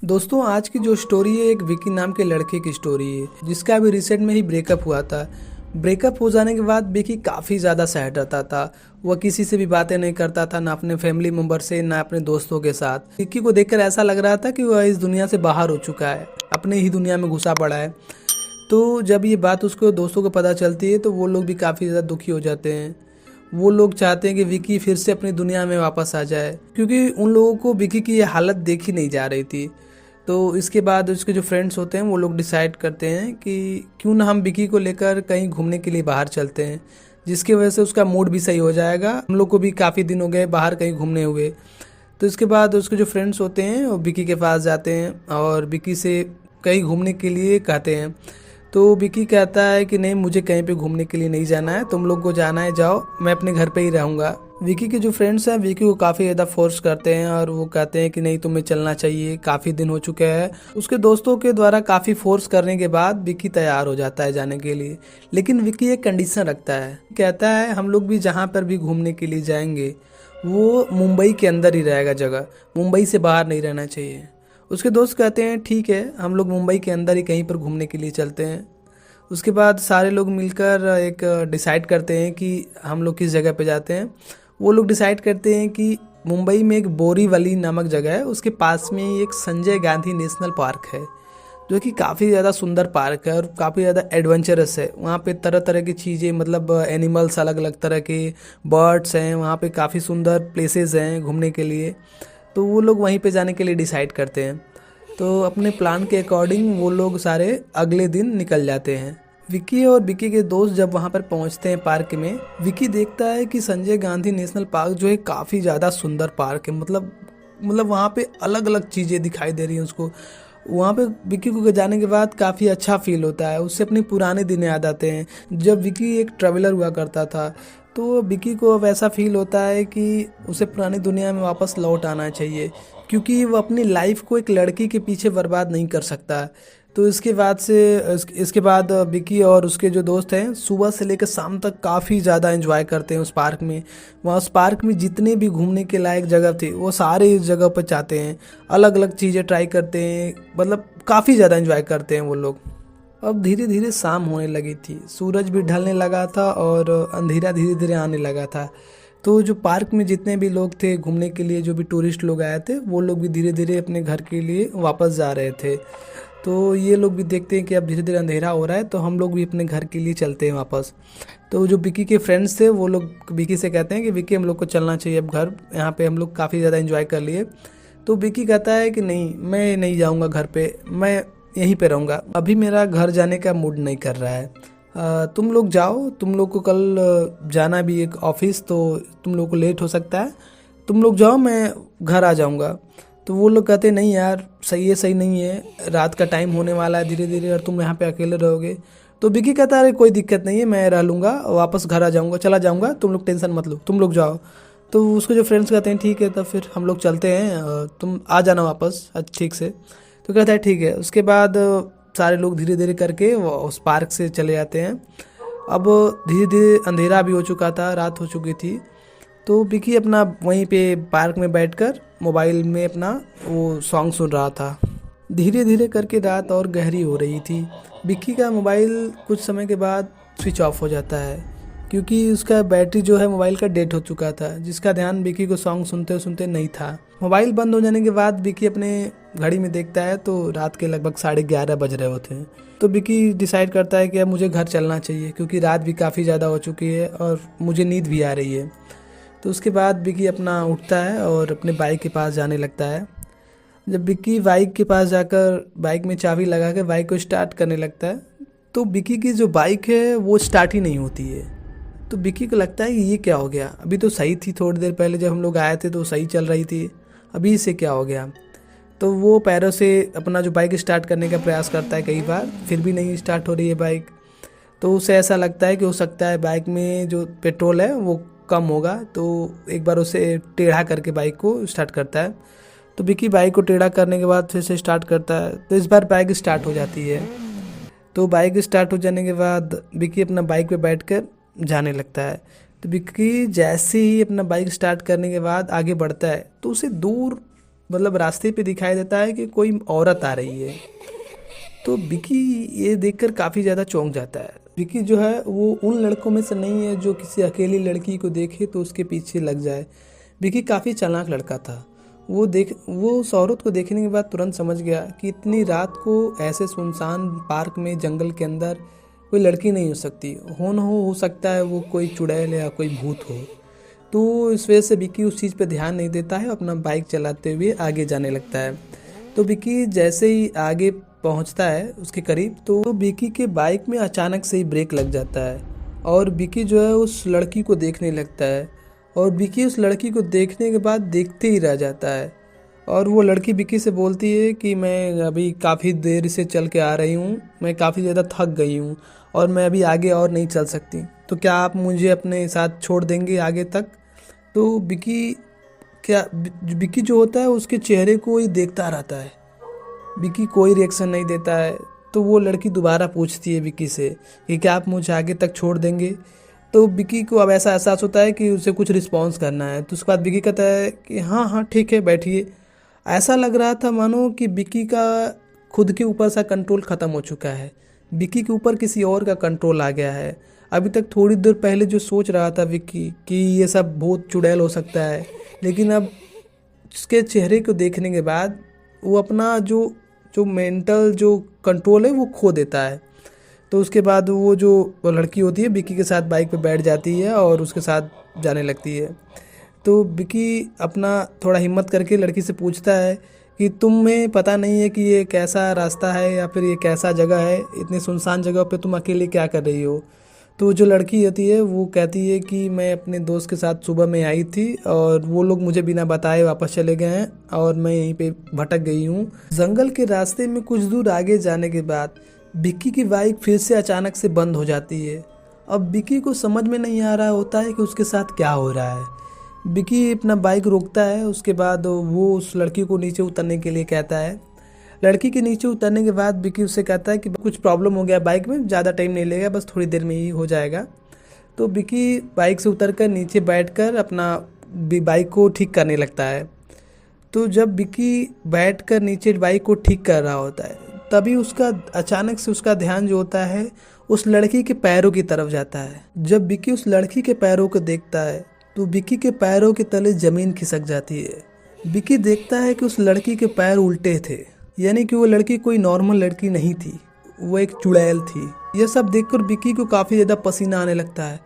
दोस्तों आज की जो स्टोरी है एक विकी नाम के लड़के की स्टोरी है जिसका अभी रिसेंट में ही ब्रेकअप हुआ था। ब्रेकअप हो जाने के बाद विकी काफ़ी ज़्यादा सैड रहता था। वह किसी से भी बातें नहीं करता था, ना अपने फैमिली मेम्बर से ना अपने दोस्तों के साथ। विकी को देखकर ऐसा लग रहा था कि वह इस दुनिया से बाहर हो चुका है, अपने ही दुनिया में घुसा पड़ा है। तो जब ये बात उसको दोस्तों को पता चलती है तो वो लोग भी काफ़ी ज़्यादा दुखी हो जाते हैं। वो लोग चाहते हैं कि विकी फिर से अपनी दुनिया में वापस आ जाए, क्योंकि उन लोगों को विकी की ये हालत देखी नहीं जा रही थी। तो इसके बाद उसके जो फ्रेंड्स होते हैं वो लोग डिसाइड करते हैं कि क्यों ना हम विकी को लेकर कहीं घूमने के लिए बाहर चलते हैं, जिसकी वजह से उसका मूड भी सही हो जाएगा। हम लोग को भी काफ़ी दिन हो गए बाहर कहीं घूमने हुए। तो इसके बाद उसके जो फ्रेंड्स होते हैं वो विकी के पास जाते हैं और विकी से कहीं घूमने के लिए कहते हैं। तो विकी कहता है कि नहीं, मुझे कहीं पे घूमने के लिए नहीं जाना है, तुम लोग को जाना है जाओ, मैं अपने घर पे ही रहूँगा। विकी के जो फ्रेंड्स हैं विकी को काफ़ी ज़्यादा फोर्स करते हैं और वो कहते हैं कि नहीं, तुम्हें चलना चाहिए, काफ़ी दिन हो चुके हैं। उसके दोस्तों के द्वारा काफ़ी फोर्स करने के बाद विकी तैयार हो जाता है जाने के लिए। लेकिन विकी एक कंडीशन रखता है, कहता है हम लोग भी जहाँ पर भी घूमने के लिए जाएंगे वो मुंबई के अंदर ही रहेगा जगह, मुंबई से बाहर नहीं रहना चाहिए। उसके दोस्त कहते हैं ठीक है, हम लोग मुंबई के अंदर ही कहीं पर घूमने के लिए चलते हैं। उसके बाद सारे लोग मिलकर एक डिसाइड करते हैं कि हम लोग किस जगह पे जाते हैं। वो लोग डिसाइड करते हैं कि मुंबई में एक बोरीवली नामक जगह है, उसके पास में ही एक संजय गांधी नेशनल पार्क है, जो कि काफ़ी ज़्यादा सुंदर पार्क है और काफ़ी ज़्यादा एडवेंचरस है। वहाँ पे तरह तरह की चीज़ें, मतलब एनिमल्स, अलग अलग तरह के बर्ड्स हैं, वहाँ पे काफ़ी सुंदर प्लेसेस हैं घूमने के लिए। तो वो लोग वहीं पे जाने के लिए डिसाइड करते हैं। तो अपने प्लान के अकॉर्डिंग वो लोग सारे अगले दिन निकल जाते हैं। विकी और विकी के दोस्त जब वहाँ पर पहुँचते हैं पार्क में, विकी देखता है कि संजय गांधी नेशनल पार्क जो है काफ़ी ज़्यादा सुंदर पार्क है। मतलब वहाँ पे अलग अलग चीज़ें दिखाई दे रही हैं उसको। वहाँ पे विकी को जाने के बाद काफ़ी अच्छा फील होता है, उससे अपने पुराने दिन याद आते हैं जब विकी एक ट्रैवलर हुआ करता था। तो विकी को अब ऐसा फील होता है कि उसे पुरानी दुनिया में वापस लौट आना चाहिए, क्योंकि वो अपनी लाइफ को एक लड़की के पीछे बर्बाद नहीं कर सकता। तो इसके बाद विकी और उसके जो दोस्त हैं सुबह से लेकर शाम तक काफ़ी ज़्यादा एंजॉय करते हैं उस पार्क में। वहाँ उस पार्क में जितने भी घूमने के लायक जगह थे वो सारे इस जगह पर जाते हैं, अलग अलग चीज़ें ट्राई करते हैं, मतलब काफ़ी ज़्यादा एंजॉय करते हैं वो लोग। अब धीरे धीरे शाम होने लगी थी, सूरज भी ढलने लगा था और अंधेरा धीरे धीरे आने लगा था। तो जो पार्क में जितने भी लोग थे घूमने के लिए, जो भी टूरिस्ट लोग आए थे, वो लोग भी धीरे धीरे अपने घर के लिए वापस जा रहे थे। तो ये लोग भी देखते हैं कि अब धीरे धीरे अंधेरा हो रहा है, तो हम लोग भी अपने घर के लिए चलते हैं वापस। तो जो विकी के फ्रेंड्स थे वो लोग विकी से कहते हैं कि विकी हम लोग को चलना चाहिए अब घर, यहाँ पे हम लोग काफ़ी ज़्यादा एंजॉय कर लिए। तो विकी कहता है कि नहीं, मैं नहीं जाऊँगा घर पे, मैं यहीं पे रहूँगा, अभी मेरा घर जाने का मूड नहीं कर रहा है। तुम लोग जाओ, तुम लोग को कल जाना भी एक ऑफिस, तो तुम लोग को लेट हो सकता है, तुम लोग जाओ, मैं घर आ जाऊँगा। तो वो लोग कहते नहीं यार, सही नहीं है, रात का टाइम होने वाला है धीरे धीरे और तुम यहाँ पे अकेले रहोगे। तो विकी कहता है अरे कोई दिक्कत नहीं है, मैं रह लूँगा, वापस घर आ जाऊँगा, चला जाऊँगा, तुम लोग टेंशन मत लो, तुम लोग जाओ। तो उसके जो फ्रेंड्स कहते हैं ठीक है, तब फिर हम लोग चलते हैं, तुम आ जाना वापस ठीक से। तो कहता है ठीक है। उसके बाद सारे लोग धीरे धीरे करके वो उस पार्क से चले जाते हैं। अब धीरे धीरे अंधेरा भी हो चुका था, रात हो चुकी थी। तो विकी अपना वहीं पे पार्क में बैठकर मोबाइल में अपना वो सॉन्ग सुन रहा था। धीरे धीरे करके रात और गहरी हो रही थी। विकी का मोबाइल कुछ समय के बाद स्विच ऑफ हो जाता है, क्योंकि उसका बैटरी जो है मोबाइल का डेड हो चुका था, जिसका ध्यान विकी को सॉन्ग सुनते सुनते नहीं था। मोबाइल बंद हो जाने के बाद विकी अपने घड़ी में देखता है तो रात के लगभग 11:30 बज रहे होते हैं। तो विकी डिसाइड करता है कि अब मुझे घर चलना चाहिए, क्योंकि रात भी काफ़ी ज़्यादा हो चुकी है और मुझे नींद भी आ रही है। तो उसके बाद विकी अपना उठता है और अपने बाइक के पास जाने लगता है। जब विकी बाइक के पास जाकर बाइक में चाबी लगा कर बाइक को स्टार्ट करने लगता है, तो विकी की जो बाइक है वो स्टार्ट ही नहीं होती है। तो विकी को लगता है कि ये क्या हो गया, अभी तो सही थी, थोड़ी देर पहले जब हम लोग आए थे तो सही चल रही थी, अभी इसे क्या हो गया। तो वो पैरों से अपना जो बाइक स्टार्ट करने का प्रयास करता है कई बार, फिर भी नहीं स्टार्ट हो रही है बाइक। तो उसे ऐसा लगता है कि हो सकता है बाइक में जो पेट्रोल है वो कम होगा। तो एक बार उसे टेढ़ा करके बाइक को स्टार्ट करता है। तो विकी बाइक को टेढ़ा करने के बाद फिर से स्टार्ट करता है, तो इस बार बाइक स्टार्ट हो जाती है। तो बाइक स्टार्ट हो जाने के बाद विकी अपना बाइक पे बैठकर जाने लगता है। तो विक्की जैसे ही अपना बाइक स्टार्ट करने के बाद आगे बढ़ता है तो उसे दूर मतलब रास्ते पे दिखाई देता है कि कोई औरत आ रही है। तो विकी ये देखकर काफ़ी ज़्यादा चौंक जाता है। विकी जो है वो उन लड़कों में से नहीं है जो किसी अकेली लड़की को देखे तो उसके पीछे लग जाए। विकी काफ़ी चालाक लड़का था। वो उस औरत को देखने के बाद तुरंत समझ गया कि इतनी रात को ऐसे सुनसान पार्क में जंगल के अंदर कोई लड़की नहीं हो सकती। हो सकता है वो कोई चुड़ैल या कोई भूत हो। तो इस वजह से विकी उस चीज़ पे ध्यान नहीं देता है, अपना बाइक चलाते हुए आगे जाने लगता है। तो विकी जैसे ही आगे पहुंचता है उसके करीब, तो विकी के बाइक में अचानक से ही ब्रेक लग जाता है और विकी जो है उस लड़की को देखने लगता है। और विकी उस लड़की को देखने के बाद देखते ही रह जाता है। और वो लड़की विकी से बोलती है कि मैं अभी काफ़ी देर से चल के आ रही हूँ, मैं काफ़ी ज़्यादा थक गई हूँ और मैं अभी आगे और नहीं चल सकती, तो क्या आप मुझे अपने साथ छोड़ देंगे आगे तक। तो विकी जो होता है उसके चेहरे को ही देखता रहता है। विकी कोई रिएक्शन नहीं देता है। तो वो लड़की दोबारा पूछती है विकी से कि क्या आप मुझे आगे तक छोड़ देंगे। तो विकी को अब ऐसा एहसास होता है कि उसे कुछ रिस्पॉन्स करना है। तो उसके बाद विकी कहता है कि हाँ हाँ ठीक है बैठिए। ऐसा लग रहा था मानो कि विकी का खुद के ऊपर सा कंट्रोल ख़त्म हो चुका है। विकी के ऊपर किसी और का कंट्रोल आ गया है। अभी तक थोड़ी देर पहले जो सोच रहा था विकी कि ये सब बहुत चुड़ैल हो सकता है, लेकिन अब उसके चेहरे को देखने के बाद वो अपना जो मेंटल जो कंट्रोल है वो खो देता है। तो उसके बाद वो लड़की होती है विकी के साथ बाइक पे बैठ जाती है और उसके साथ जाने लगती है। तो विकी अपना थोड़ा हिम्मत करके लड़की से पूछता है कि तुम्हें पता नहीं है कि ये कैसा रास्ता है या फिर ये कैसा जगह है, इतनी सुनसान जगह पे तुम अकेले क्या कर रही हो। तो जो लड़की होती है वो कहती है कि मैं अपने दोस्त के साथ सुबह में आई थी और वो लोग मुझे बिना बताए वापस चले गए हैं और मैं यहीं पे भटक गई हूँ। जंगल के रास्ते में कुछ दूर आगे जाने के बाद विक्की की बाइक फिर से अचानक से बंद हो जाती है। अब विक्की को समझ में नहीं आ रहा होता है कि उसके साथ क्या हो रहा है। विक्की अपना बाइक रोकता है, उसके बाद वो उस लड़की को नीचे उतरने के लिए कहता है। लड़की के नीचे उतरने के बाद विक्की उससे कहता है कि कुछ प्रॉब्लम हो गया बाइक में, ज़्यादा टाइम नहीं लगेगा, बस थोड़ी देर में ही हो जाएगा। तो विक्की बाइक से उतरकर नीचे बैठकर अपना बाइक को ठीक करने लगता है। तो जब विक्की बैठकर नीचे बाइक को ठीक कर रहा होता है तभी अचानक से उसका ध्यान जो होता है उस लड़की के पैरों की तरफ जाता है। जब विक्की उस लड़की के पैरों को देखता है तो विक्की के पैरों के तले ज़मीन खिसक जाती है। विक्की देखता है कि उस लड़की के पैर उल्टे थे, यानी कि वो लड़की कोई नॉर्मल लड़की नहीं थी, वो एक चुड़ैल थी। यह सब देखकर विक्की को काफ़ी ज़्यादा पसीना आने लगता है,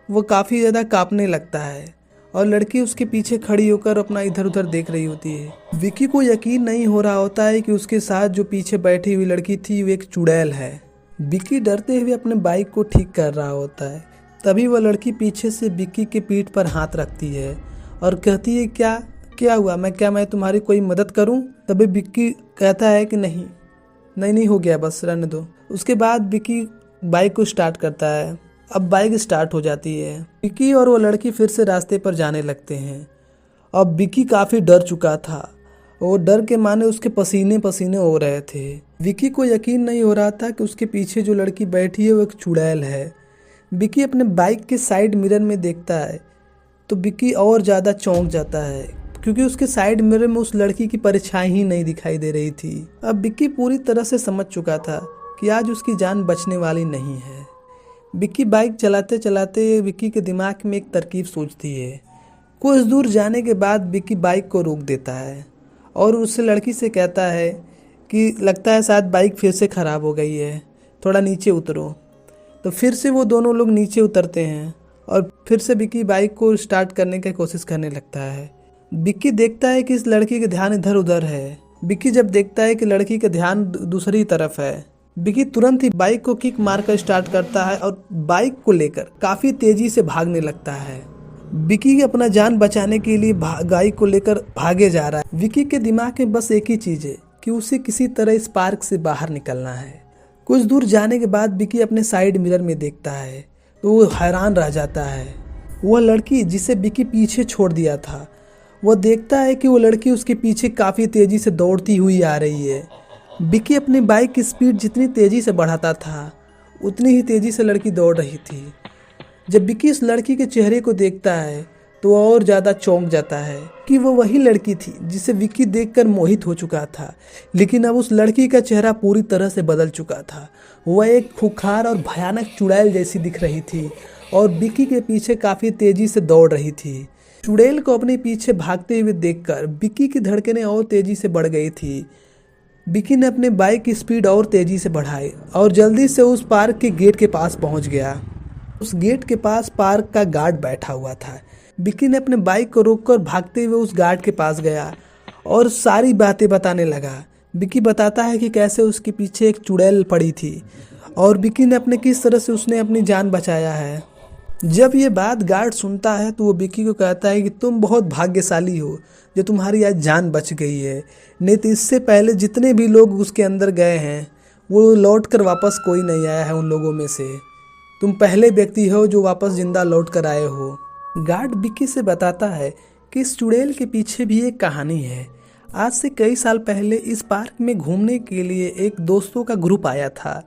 वो काफ़ी ज़्यादा कांपने लगता है और लड़की उसके पीछे खड़ी होकर अपना इधर उधर देख रही होती है। विक्की को यकीन नहीं हो रहा होता है कि उसके साथ जो पीछे बैठी हुई लड़की थी वो एक चुड़ैल है। विक्की डरते हुए अपने बाइक को ठीक कर रहा होता है, तभी वह लड़की पीछे से विक्की के पीठ पर हाथ रखती है और कहती है क्या हुआ, मैं तुम्हारी कोई मदद करूं। तभी विक्की कहता है कि नहीं हो गया, बस रहने दो। उसके बाद विक्की बाइक को स्टार्ट करता है। अब बाइक स्टार्ट हो जाती है। विक्की और वो लड़की फिर से रास्ते पर जाने लगते हैं। अब विक्की काफ़ी डर चुका था, वो डर के माने उसके पसीने पसीने हो रहे थे। विक्की को यकीन नहीं हो रहा था कि उसके पीछे जो लड़की बैठी है वो एक चुड़ैल है। विक्की अपने बाइक के साइड मिरर में देखता है तो विक्की और ज़्यादा चौंक जाता है, क्योंकि उसके साइड मिरर में उस लड़की की परछाई ही नहीं दिखाई दे रही थी। अब विक्की पूरी तरह से समझ चुका था कि आज उसकी जान बचने वाली नहीं है। विक्की बाइक चलाते चलाते विक्की के दिमाग में एक तरकीब सोचती है। कुछ दूर जाने के बाद विक्की बाइक को रोक देता है और उससे लड़की से कहता है कि लगता है शायद बाइक फिर से ख़राब हो गई है, थोड़ा नीचे उतरो। तो फिर से वो दोनों लोग नीचे उतरते हैं और फिर से विक्की बाइक को स्टार्ट करने की कोशिश करने लगता है। विक्की देखता है कि इस लड़की का ध्यान इधर उधर है। विक्की जब देखता है कि लड़की का ध्यान दूसरी तरफ है, विक्की तुरंत ही बाइक को किक मारकर स्टार्ट करता है और बाइक को लेकर काफ़ी तेजी से भागने लगता है। विक्की अपना जान बचाने के लिए बाइक को लेकर भागे जा रहा है। विक्की के दिमाग में बस एक ही चीज़ है कि उसे किसी तरह इस पार्क से बाहर निकलना है। कुछ दूर जाने के बाद विक्की अपने साइड मिरर में देखता है तो वो हैरान रह जाता है। वह लड़की जिसे विक्की पीछे छोड़ दिया था, वह देखता है कि वो लड़की उसके पीछे काफ़ी तेज़ी से दौड़ती हुई आ रही है। विक्की अपनी बाइक की स्पीड जितनी तेज़ी से बढ़ाता था उतनी ही तेज़ी से लड़की दौड़ रही थी। जब विक्की इस लड़की के चेहरे को देखता है तो वह और ज़्यादा चौंक जाता है कि वो वही लड़की थी जिसे विक्की देखकर मोहित हो चुका था। लेकिन अब उस लड़की का चेहरा पूरी तरह से बदल चुका था। वह एक खूंखार और भयानक चुड़ैल जैसी दिख रही थी और विक्की के पीछे काफ़ी तेज़ी से दौड़ रही थी। चुड़ैल को अपने पीछे भागते हुए देखकर विक्की की धड़कनें और तेज़ी से बढ़ गई थी। विक्की ने अपने बाइक की स्पीड और तेज़ी से बढ़ाई और जल्दी से उस पार्क के गेट के पास पहुंच गया। उस गेट के पास पार्क का गार्ड बैठा हुआ था। विक्की ने अपने बाइक को रोककर भागते हुए उस गार्ड के पास गया और सारी बातें बताने लगा। विक्की बताता है कि कैसे उसके पीछे एक चुड़ैल पड़ी थी और विक्की ने अपने किस तरह से उसने अपनी जान बचाया है। जब ये बात गार्ड सुनता है तो वो विक्की को कहता है कि तुम बहुत भाग्यशाली हो जो तुम्हारी आज जान बच गई है, नहीं तो इससे पहले जितने भी लोग उसके अंदर गए हैं वो लौट कर वापस कोई नहीं आया है। उन लोगों में से तुम पहले व्यक्ति हो जो वापस जिंदा लौट कर आए हो। गार्ड विक्की से बताता है कि इस चुड़ैल के पीछे भी एक कहानी है। आज से कई साल पहले इस पार्क में घूमने के लिए एक दोस्तों का ग्रुप आया था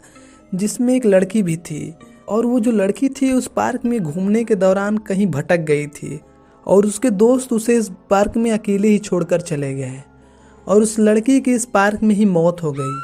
जिसमें एक लड़की भी थी और वो जो लड़की थी उस पार्क में घूमने के दौरान कहीं भटक गई थी और उसके दोस्त उसे इस पार्क में अकेले ही छोड़कर चले गए और उस लड़की की इस पार्क में ही मौत हो गई।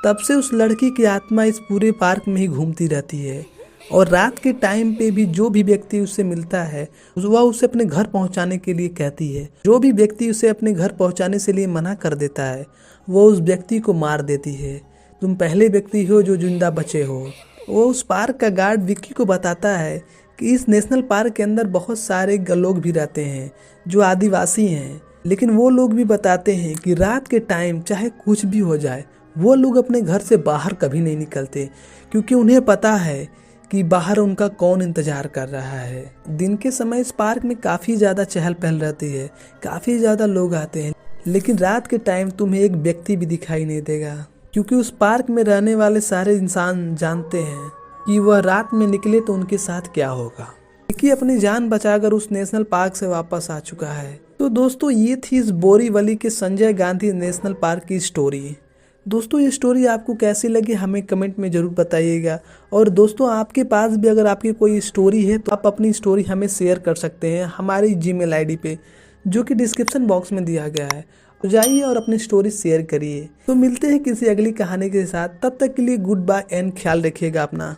तब से उस लड़की की आत्मा इस पूरे पार्क में ही घूमती रहती है और रात के टाइम पे भी जो भी व्यक्ति उससे मिलता है वह उसे अपने घर पहुंचाने के लिए कहती है। जो भी व्यक्ति उसे अपने घर पहुंचाने से लिए मना कर देता है वो उस व्यक्ति को मार देती है। तुम पहले व्यक्ति हो जो जिंदा बचे हो। वो उस पार्क का गार्ड विक्की को बताता है कि इस नेशनल पार्क के अंदर बहुत सारे लोग भी रहते हैं जो आदिवासी हैं, लेकिन वो लोग भी बताते हैं कि रात के टाइम चाहे कुछ भी हो जाए वो लोग अपने घर से बाहर कभी नहीं निकलते क्योंकि उन्हें पता है कि बाहर उनका कौन इंतजार कर रहा है। दिन के समय इस पार्क में काफ़ी ज़्यादा चहल पहल रहती है, काफ़ी ज़्यादा लोग आते हैं, लेकिन रात के टाइम तुम्हें एक व्यक्ति भी दिखाई नहीं देगा क्योंकि उस पार्क में रहने वाले सारे इंसान जानते हैं कि वह रात में निकले तो उनके साथ क्या होगा। विक्की अपनी जान बचाकर उस नेशनल पार्क से वापस आ चुका है। तो दोस्तों ये थी इस बोरीवली के संजय गांधी नेशनल पार्क की स्टोरी। दोस्तों ये स्टोरी आपको कैसी लगी हमें कमेंट में ज़रूर बताइएगा। और दोस्तों आपके पास भी अगर आपकी कोई स्टोरी है तो आप अपनी स्टोरी हमें शेयर कर सकते हैं हमारी जीमेल आईडी पे जो कि डिस्क्रिप्शन बॉक्स में दिया गया है। तो जाइए और अपनी स्टोरी शेयर करिए। तो मिलते हैं किसी अगली कहानी के साथ, तब तक के लिए गुड बाय एंड ख्याल रखिएगा अपना।